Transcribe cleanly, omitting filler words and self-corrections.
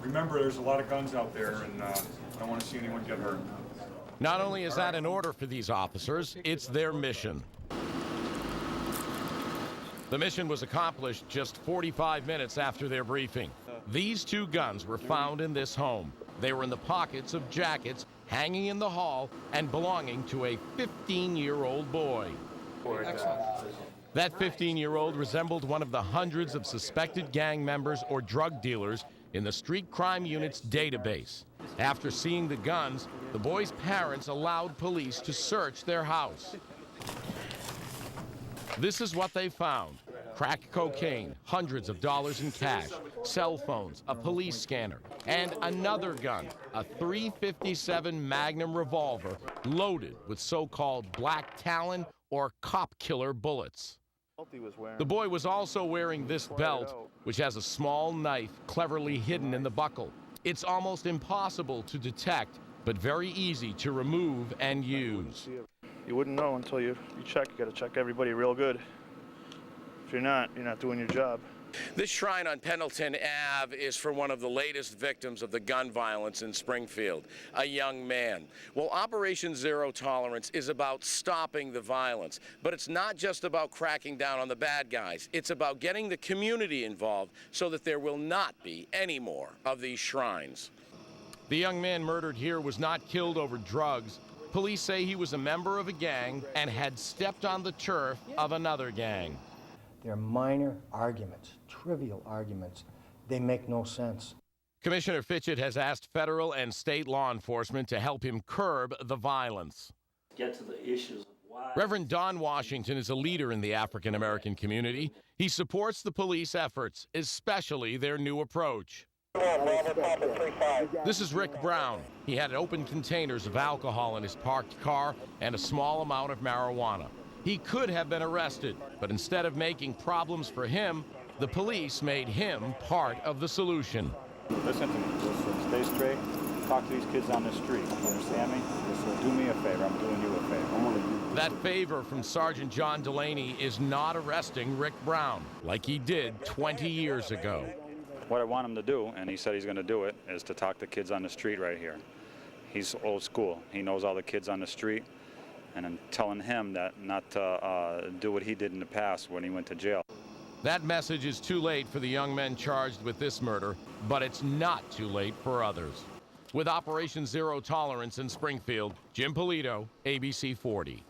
Remember, there's a lot of guns out there, and I don't want to see anyone get hurt. Not only is that an order for these officers, it's their mission. The mission was accomplished just 45 minutes after their briefing. These two guns were found in this home. They were in the pockets of jackets hanging in the hall and belonging to a 15-year-old boy. That 15-year-old resembled one of the hundreds of suspected gang members or drug dealers in the street crime unit's database. After seeing the guns, the boy's parents allowed police to search their house. This is what they found: crack cocaine, hundreds of dollars in cash, cell phones, a police scanner, and another gun, a .357 Magnum revolver loaded with so-called black talon or cop killer bullets. The boy was also wearing this belt, which has a small knife cleverly hidden in the buckle. It's almost impossible to detect, but very easy to remove and use. You wouldn't know until you check. You got to check everybody real good. If you're not doing your job. This shrine on Pendleton Ave is for one of the latest victims of the gun violence in Springfield, a young man. Well, Operation Zero Tolerance is about stopping the violence, but it's not just about cracking down on the bad guys. It's about getting the community involved so that there will not be any more of these shrines. The young man murdered here was not killed over drugs. Police say he was a member of a gang and had stepped on the turf of another gang. They're minor arguments, trivial arguments. They make no sense. Commissioner Fitchett has asked federal and state law enforcement to help him curb the violence. Get to the issues of why. Reverend Don Washington is a leader in the African American community. He supports the police efforts, especially their new approach. This is Rick Brown. He had open containers of alcohol in his parked car and a small amount of marijuana. He could have been arrested, but instead of making problems for him, the police made him part of the solution. Listen to me. Listen, stay straight. Talk to these kids on the street. You understand me? Listen, do me a favor. I'm doing you a favor. That favor from Sergeant John Delaney is not arresting Rick Brown like he did 20 years ago. What I want him to do, and he said he's going to do it, is to talk to kids on the street right here. He's old school. He knows all the kids on the street. And I'm telling him that not to do what he did in the past when he went to jail. That message is too late for the young men charged with this murder, but it's not too late for others. With Operation Zero Tolerance in Springfield, Jim Polito, ABC 40.